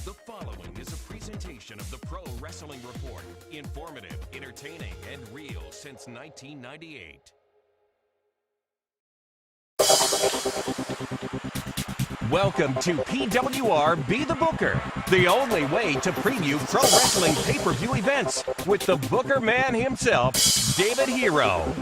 The following is a presentation of the Pro Wrestling Report. Informative, entertaining, and real since 1998. Welcome to PWR Be the Booker, the only way to preview pro wrestling pay-per-view events with the Booker man himself, David Hero.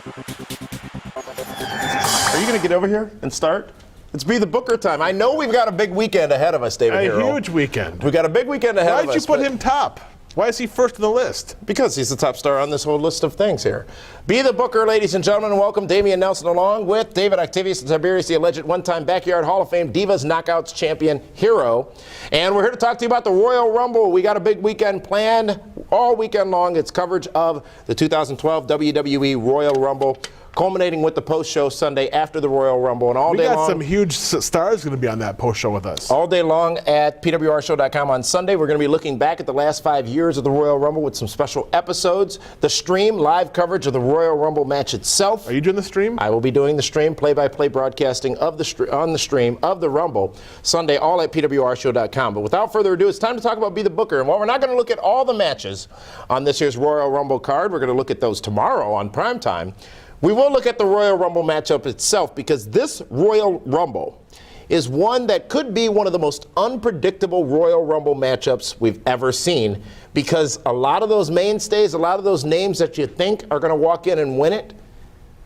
Are you going to get over here and start? It's Be the Booker time. I know we've got a big weekend ahead of us, David Hero. A huge weekend. We've got a big weekend ahead of us. Why did you put him top? Why is he first on the list? Because he's the top star on this whole list of things here. Be the Booker, ladies and gentlemen, and welcome Damian Nelson along with David Octavius and Tiberius, the alleged one-time Backyard Hall of Fame Divas Knockouts champion Hero. And we're here to talk to you about the Royal Rumble. We got a big weekend planned all weekend long. It's coverage of the 2012 WWE Royal Rumble, culminating with the post-show Sunday after the Royal Rumble. And all day long, we got some huge stars going to be on that post-show with us. All day long at pwrshow.com on Sunday. We're going to be looking back at the last 5 years of the Royal Rumble with some special episodes. The stream, live coverage of the Royal Rumble match itself. Are you doing the stream? I will be doing the stream, play-by-play broadcasting of on the stream of the Rumble Sunday, all at pwrshow.com. But without further ado, it's time to talk about Be the Booker. And while we're not going to look at all the matches on this year's Royal Rumble card, we're going to look at those tomorrow on primetime. We will look at the Royal Rumble matchup itself because this Royal Rumble is one that could be one of the most unpredictable Royal Rumble matchups we've ever seen, because a lot of those mainstays, a lot of those names that you think are going to walk in and win it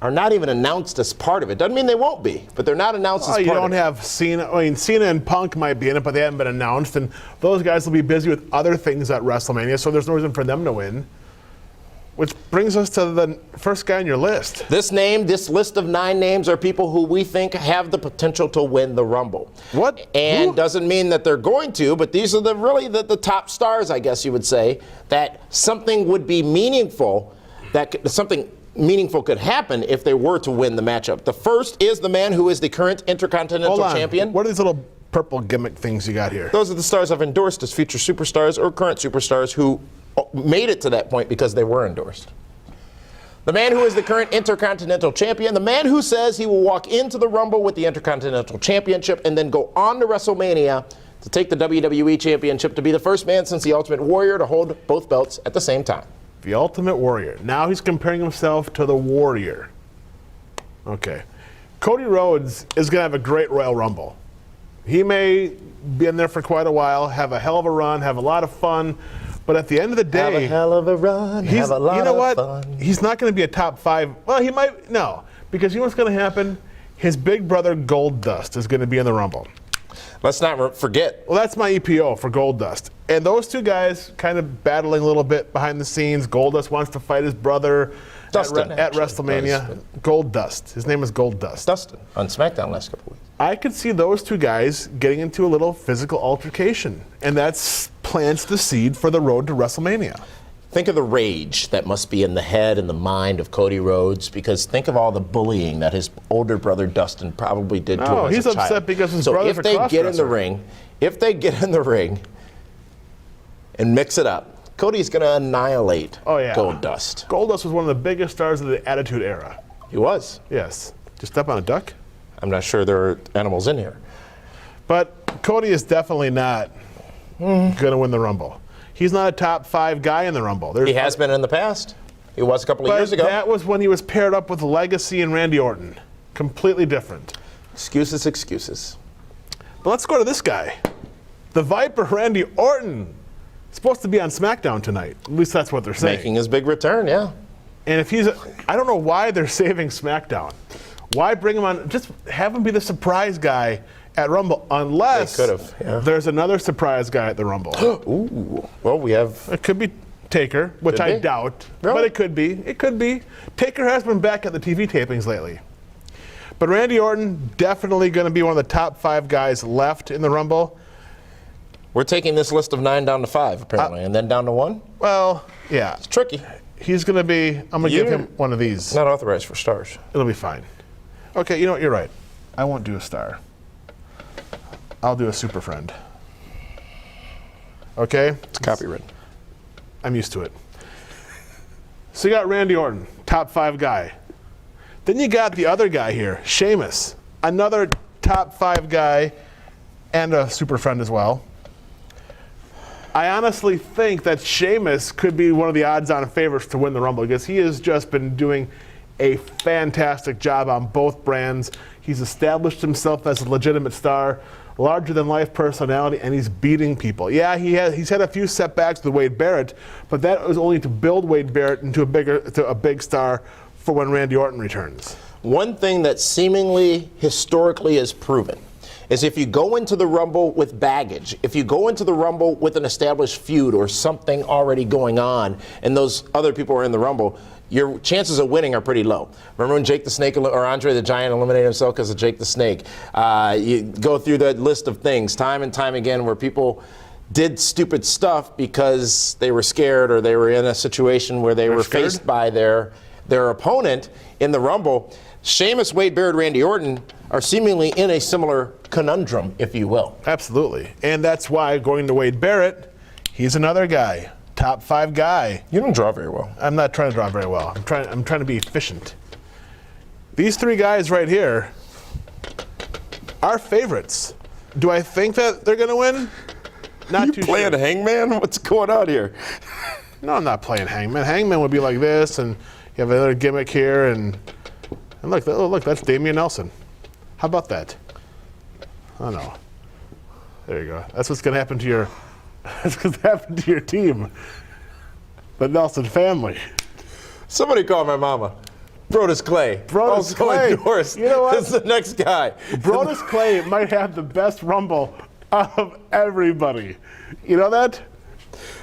are not even announced as part of it. Doesn't mean they won't be, but they're not announced as part of it. You don't have Cena. I mean, Cena and Punk might be in it, but they haven't been announced, and those guys will be busy with other things at WrestleMania, so there's no reason for them to win. Which brings us to the first guy on your list. This list of 9 names are people who we think have the potential to win the Rumble. What? And Who? Doesn't mean that they're going to, but these are the top stars, I guess you would say, that something would be meaningful, something meaningful could happen if they were to win the matchup. The first is the man who is the current Intercontinental Champion. What are these little purple gimmick things you got here? Those are the stars I've endorsed as future superstars or current superstars who made it to that point because they were endorsed. The man who is the current Intercontinental Champion, the man who says he will walk into the Rumble with the Intercontinental Championship and then go on to WrestleMania to take the WWE Championship, to be the first man since the Ultimate Warrior to hold both belts at the same time. The Ultimate Warrior. Now he's comparing himself to the Warrior. Okay. Cody Rhodes is going to have a great Royal Rumble. He may be in there for quite a while, have a hell of a run, have a lot of fun. But at the end of the day, have a hell of a run, have a lot of fun. He's not going to be a top 5. Well, he might, no. Because you know what's going to happen? His big brother Goldust is going to be in the Rumble. Let's not forget. Well, that's my EPO for Goldust. And those two guys kind of battling a little bit behind the scenes. Goldust wants to fight his brother at WrestleMania. Goldust. His name is Goldust. Dustin on SmackDown last couple of weeks. I could see those two guys getting into a little physical altercation. And that plants the seed for the road to WrestleMania. Think of the rage that must be in the head and the mind of Cody Rhodes, because think of all the bullying that his older brother Dustin probably did to him as a child. He's upset because his brother's a crossdresser. If they get in the ring and mix it up, Cody's going to annihilate Goldust. Goldust was one of the biggest stars of the Attitude Era. He was. Yes. Did you step on a duck? I'm not sure there are animals in here. But Cody is definitely not going to win the Rumble. He's not a top 5 guy in the Rumble. He has been in the past. He was a couple of years ago. That was when he was paired up with Legacy and Randy Orton. Completely different. Excuses. But let's go to this guy. The Viper, Randy Orton. He's supposed to be on SmackDown tonight. At least that's what they're saying. Making his big return, yeah. And if I don't know why they're saving SmackDown. Why bring him on? Just have him be the surprise guy at Rumble, unless there's another surprise guy at the Rumble. Ooh. Well, we have... It could be Taker, which I doubt. Really? But it could be. It could be. Taker has been back at the TV tapings lately. But Randy Orton, definitely going to be one of the top 5 guys left in the Rumble. We're taking this list of 9 down to 5, apparently, and then down to 1? Well, yeah. It's tricky. He's going to be... I'm going to give him one of these. Not authorized for stars. It'll be fine. Okay, you know what? You're right. I won't do a star. I'll do a super friend. Okay? It's copywritten. I'm used to it. So you got Randy Orton, top 5 guy. Then you got the other guy here, Sheamus, another top 5 guy and a super friend as well. I honestly think that Sheamus could be one of the odds-on favorites to win the Rumble because he has just been doing a fantastic job on both brands. He's established himself as a legitimate star, larger-than-life personality, and he's beating people. Yeah, he's had a few setbacks with Wade Barrett, but that was only to build Wade Barrett into a big star for when Randy Orton returns. One thing that seemingly historically is proven is if you go into the Rumble with baggage, if you go into the Rumble with an established feud or something already going on, and those other people are in the Rumble, your chances of winning are pretty low. Remember when Jake the Snake or Andre the Giant eliminated himself because of Jake the Snake? You go through that list of things time and time again where people did stupid stuff because they were scared or they were in a situation where they were faced by their opponent in the Rumble. Sheamus, Wade Barrett, Randy Orton are seemingly in a similar conundrum, if you will. Absolutely. And that's why going to Wade Barrett, he's another guy. Top 5 guy. You don't draw very well. I'm not trying to draw very well. I'm trying to be efficient. These 3 guys right here are favorites. Do I think that they're going to win? Not too playing sure. Hangman? What's going on here? No, I'm not playing Hangman. Hangman would be like this, and you have another gimmick here, and look, that's Damian Nelson. How about that? Oh no. There you go. That's what's going to happen to your. That's going to happen to your team. The Nelson family. Somebody call my mama. Brodus Clay. Brodus Clay. Endorsed. You know what? Is the next guy. Brodus Clay might have the best Rumble out of everybody. You know that?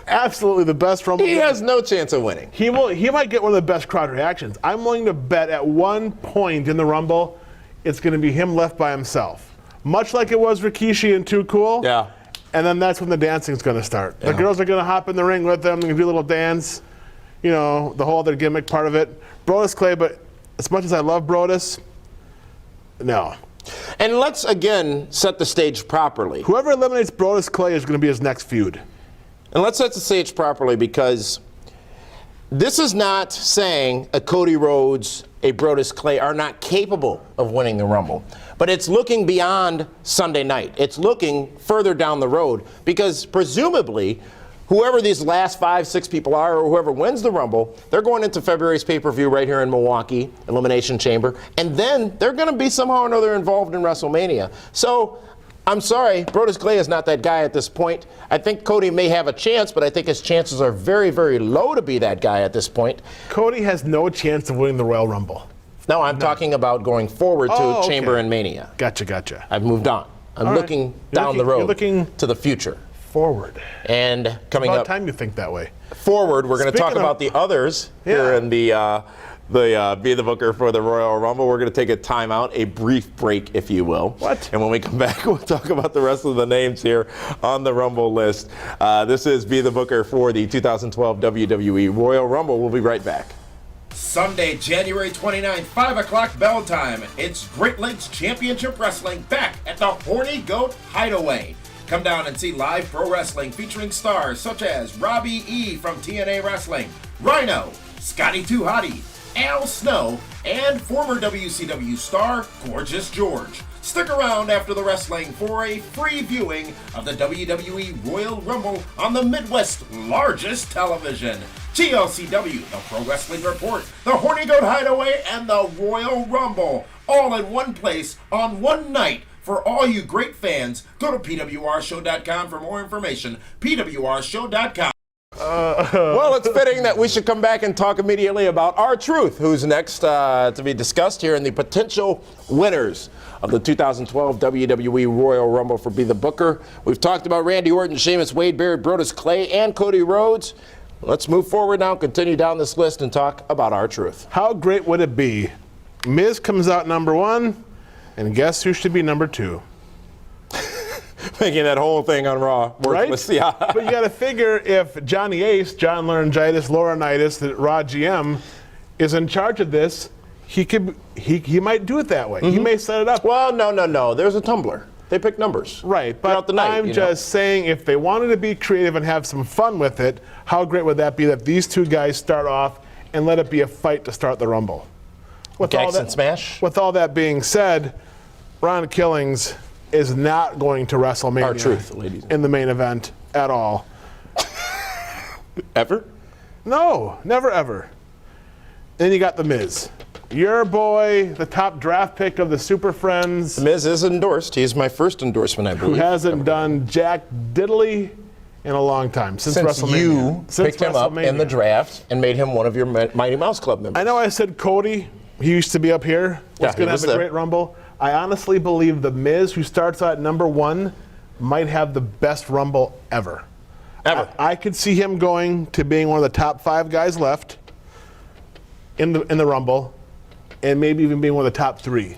Absolutely the best Rumble. He has no chance of winning. He might get one of the best crowd reactions. I'm willing to bet at one point in the Rumble, it's going to be him left by himself. Much like it was Rikishi and Too Cool. Yeah. And then that's when the dancing is going to start. The girls are going to hop in the ring with them. They're going to do a little dance. You know, the whole other gimmick part of it. Brodus Clay, but as much as I love Brodus, no. And let's, again, set the stage properly. Whoever eliminates Brodus Clay is going to be his next feud. And let's set the stage properly because this is not saying a Cody Rhodes, a Brodus Clay are not capable of winning the Rumble. But it's looking beyond Sunday night. It's looking further down the road because presumably whoever these last 5, 6 people are or whoever wins the Rumble, they're going into February's pay-per-view right here in Milwaukee, Elimination Chamber, and then they're going to be somehow or another involved in WrestleMania. So I'm sorry, Brodus Clay is not that guy at this point. I think Cody may have a chance, but I think his chances are very, very low to be that guy at this point. Cody has no chance of winning the Royal Rumble. No, I'm talking about going forward to Chamber and Mania. Gotcha. I've moved on. I'm looking down the road. You're looking to the future. Forward. And coming About up time you think that way. Forward, we're going to talk about the others here in the Be the Booker for the Royal Rumble. We're going to take a timeout, a brief break, if you will. What? And when we come back, we'll talk about the rest of the names here on the Rumble list. This is Be the Booker for the 2012 WWE Royal Rumble. We'll be right back. Sunday, January 29th, 5 o'clock bell time. It's Great Lakes Championship Wrestling back at the Horny Goat Hideaway. Come down and see live pro wrestling featuring stars such as Robbie E. from TNA Wrestling, Rhino, Scotty 2 Hottie, Al Snow, and former WCW star Gorgeous George. Stick around after the wrestling for a free viewing of the WWE Royal Rumble on the Midwest's largest television. GLCW, the Pro Wrestling Report, the Horny Goat Hideaway, and the Royal Rumble, all in one place on one night. For all you great fans, go to pwrshow.com for more information. pwrshow.com. Well, it's fitting that we should come back and talk immediately about R-Truth, who's next to be discussed here, and the potential winners of the 2012 WWE Royal Rumble for Be the Booker. We've talked about Randy Orton, Sheamus, Wade Barrett, Brodus Clay, and Cody Rhodes. Let's move forward now, continue down this list, and talk about R-Truth. How great would it be? Miz comes out number 1, and guess who should be number 2? Making that whole thing on Raw worthless. Right? Yeah. But you got to figure if Johnny Ace, John Laryngitis, Laurinaitis, the Raw GM, is in charge of this, he might do it that way. He may set it up. Well, no. There's a tumbler. They pick numbers. Right, but the night, I'm just saying if they wanted to be creative and have some fun with it, how great would that be that these two guys start off and let it be a fight to start the Rumble? Jackson Smash? With all that being said, Ron Killings is not going to WrestleMania R-Truth, ladies. in the main event at all. Ever? No, never ever. Then you got The Miz. Your boy, the top draft pick of the Super Friends. The Miz is endorsed. He's my first endorsement, I believe. Who hasn't done jack diddly in a long time, since WrestleMania. You picked him up in the draft and made him one of your Mighty Mouse Club members. I know I said Cody, he used to be up here, was going to have a great Rumble. I honestly believe The Miz, who starts at number 1, might have the best Rumble ever. I could see him going to being one of the top 5 guys left in the Rumble, and maybe even being one of the top 3.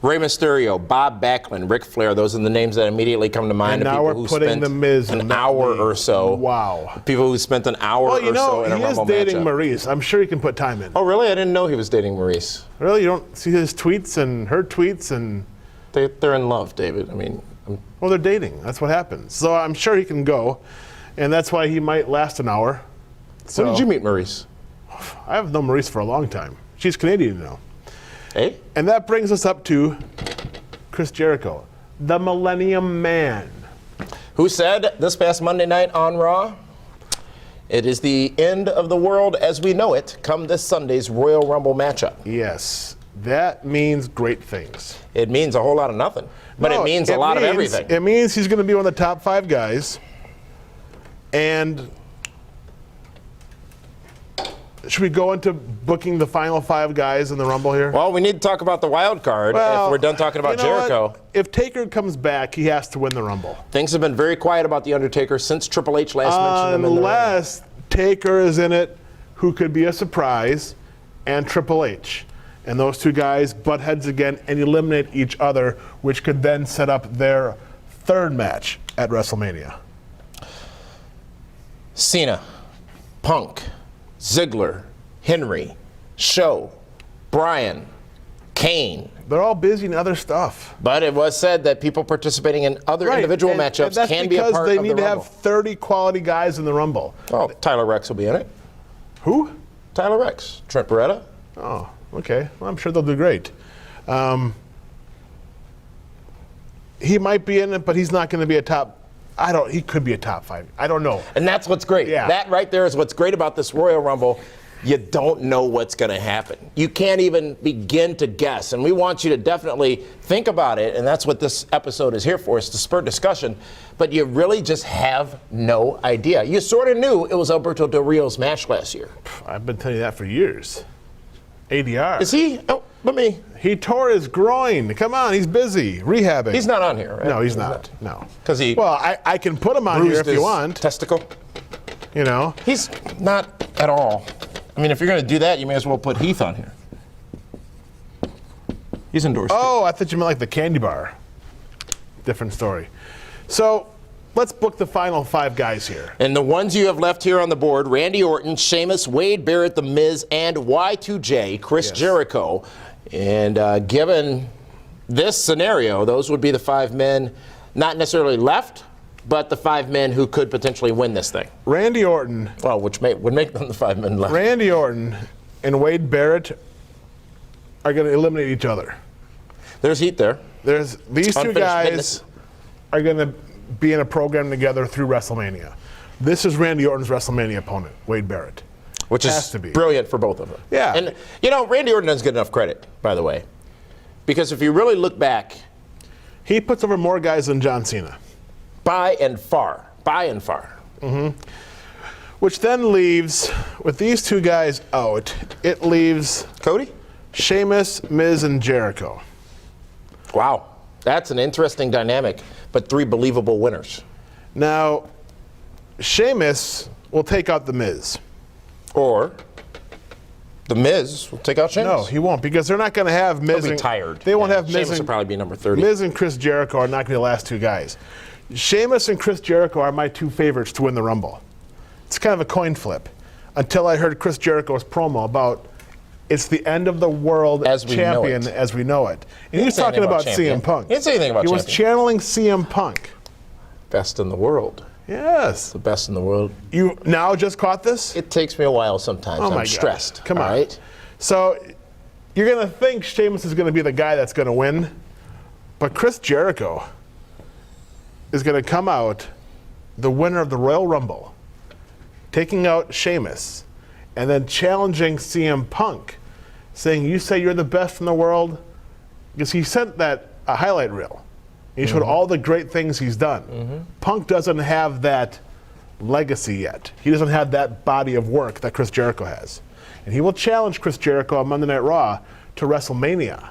Rey Mysterio, Bob Backlund, Ric Flair, those are the names that immediately come to mind. And now we're putting The Miz an hour or so. Wow. People who spent an hour or so in a Rumble matchup. He is dating Maurice. I'm sure he can put time in. Oh, really? I didn't know he was dating Maurice. Really? You don't see his tweets and her tweets and... They're in love, David. I mean... Well, they're dating. That's what happens. So I'm sure he can go, and that's why he might last an hour. So, when did you meet Maurice? I have known Maurice for a long time. She's Canadian now. Hey? And that brings us up to Chris Jericho, the Millennium Man. Who said this past Monday night on Raw, it is the end of the world as we know it come this Sunday's Royal Rumble matchup. Yes, that means great things. It means a whole lot of nothing, but it means a lot of everything. It means he's going to be one of the top 5 guys. And should we go into booking the final 5 guys in the Rumble here? Well, we need to talk about the wild card if we're done talking about Jericho. What? If Taker comes back, he has to win the Rumble. Things have been very quiet about The Undertaker since Triple H last mentioned him in the ring. Unless Taker is in it, who could be a surprise, and Triple H. And those 2 guys butt heads again and eliminate each other, which could then set up their 3rd match at WrestleMania. Cena, Punk, Ziggler, Henry, Show, Bryan, Kane. They're all busy in other stuff. But it was said that people participating in other individual matchups can be a part of the Rumble. They need to have 30 quality guys in the Rumble. Oh, Tyler Rex will be in it. Who? Tyler Rex. Trent Beretta. Oh, okay. Well, I'm sure they'll do great. He might be in it, but he's not going to be a top. He could be a top 5. I don't know. And that's what's great. Yeah. That right there is what's great about this Royal Rumble. You don't know what's going to happen. You can't even begin to guess. And we want you to definitely think about it. And that's what this episode is here for, is to spur discussion. But you really just have no idea. You sort of knew it was Alberto Del Rio's match last year. I've been telling you that for years. ADR. Is he? Oh, but me. He tore his groin. Come on, he's busy rehabbing. He's not on here, right? No, he's not. No. Because he. Well, I can put him on here if you want. Testicle. You know. He's not at all. I mean, if you're going to do that, you may as well put Heath on here. He's endorsed. Oh, I thought you meant like the candy bar. Different story. So let's book the final 5 guys here. And the ones you have left here on the board: Randy Orton, Sheamus, Wade Barrett, The Miz, and Y2J, Chris Jericho. And given this scenario, those would be the 5 men, not necessarily left, but the 5 men who could potentially win this thing. Randy Orton. Well, which would make them the 5 men left. Randy Orton and Wade Barrett are going to eliminate each other. There's heat there. These 2 guys are going to be in a program together through WrestleMania. This is Randy Orton's WrestleMania opponent, Wade Barrett. Which is brilliant for both of them. Yeah. And, you know, Randy Orton doesn't get enough credit, by the way. Because if you really look back, he puts over more guys than John Cena. By and far. Mm-hmm. Which then leaves, with these 2 guys out, it leaves Cody, Sheamus, Miz, and Jericho. Wow. That's an interesting dynamic, but 3 believable winners. Now, Sheamus will take out The Miz. Or The Miz will take out Sheamus. No, he won't, because they're not going to have Miz. He'll be tired. They won't have Miz. Sheamus will probably be number 30. Miz and Chris Jericho are not going to be the last 2 guys. Sheamus and Chris Jericho are my 2 favorites to win the Rumble. It's kind of a coin flip. Until I heard Chris Jericho's promo about it's the end of the world champion as we know it. And he was talking about CM Punk. He didn't say anything about champion. He was channeling CM Punk. Best in the world. Yes. The best in the world. You now just caught this? It takes me a while sometimes. Oh my I'm stressed. Come on. Right? So you're going to think Sheamus is going to be the guy that's going to win, but Chris Jericho is going to come out the winner of the Royal Rumble taking out Sheamus, and then challenging CM Punk, saying, you say you're the best in the world? Because he sent that a highlight reel. He showed all the great things he's done. Punk doesn't have that legacy yet. He doesn't have that body of work that Chris Jericho has. And he will challenge Chris Jericho on Monday Night Raw to WrestleMania.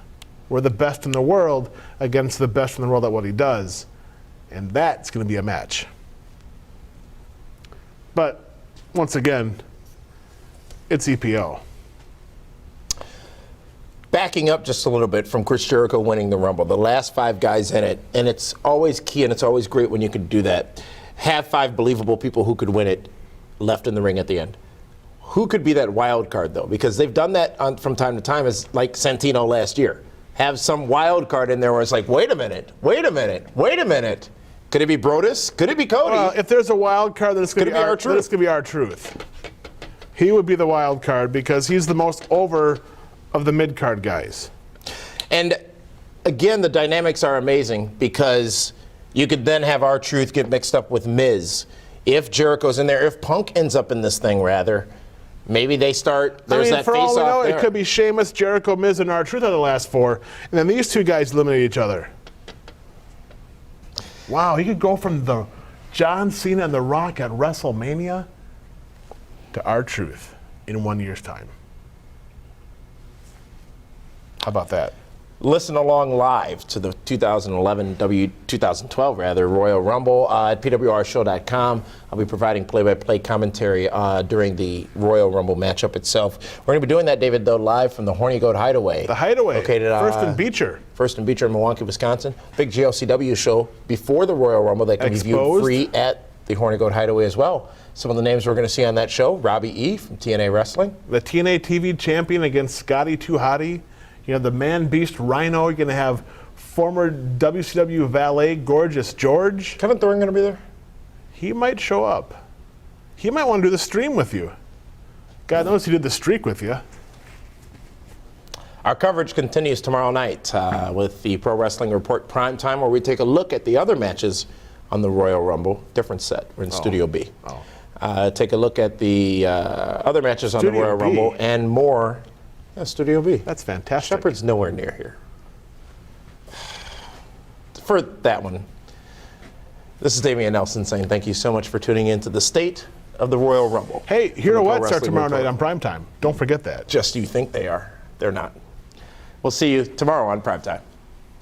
We're the best in the world against the best in the world at what he does. And that's going to be a match. But once again, it's EPO. Backing up just a little bit from Chris Jericho winning the Rumble, the last 5 guys in it, and it's always key and it's always great when you can do that. Have 5 believable people who could win it left in the ring at the end. Who could be that wild card, though? Because they've done that from time to time, as like Santino last year. Have some wild card in there where it's like, wait a minute. Could it be Brodus? Could it be Cody? Well, if there's a wild card, then it's going to be R-Truth. He would be the wild card because he's the most over of the mid-card guys. And again, the dynamics are amazing because you could then have R-Truth get mixed up with Miz. If Jericho's in there, if Punk ends up in this thing, rather, maybe they start, there's that for all we know, face-off it could be Sheamus, Jericho, Miz, and R-Truth are the last 4, and then these 2 guys eliminate each other. Wow, he could go from the John Cena and The Rock at WrestleMania to R-Truth in 1 year's time. How about that? Listen along live to the 2012 Royal Rumble at pwrshow.com. I'll be providing play-by-play commentary during the Royal Rumble matchup itself. We're going to be doing that, David, though, live from the Horny Goat Hideaway. The Hideaway, located First and Beecher. First and Beecher in Milwaukee, Wisconsin. Big GLCW show before the Royal Rumble that can be viewed free at the Horny Goat Hideaway as well. Some of the names we're going to see on that show: Robbie E. from TNA Wrestling. The TNA TV champion against Scotty Too Hottie. You have the Man Beast Rhino. You're going to have former WCW valet Gorgeous George. Kevin Thorne going to be there? He might show up. He might want to do the stream with you. God knows he did the streak with you. Our coverage continues tomorrow night with the Pro Wrestling Report Primetime, where we take a look at the other matches on the Royal Rumble. Different set. We're in Studio B. Take a look at the other matches on the Royal Rumble and more. Yeah, Studio B. That's fantastic. Shepherd's nowhere near here. For that one, this is Damian Nelson saying thank you so much for tuning in to the state of the Royal Rumble. Hey, Hero What start tomorrow night on Primetime. Don't forget that. Just you think they are. They're not. We'll see you tomorrow on Primetime.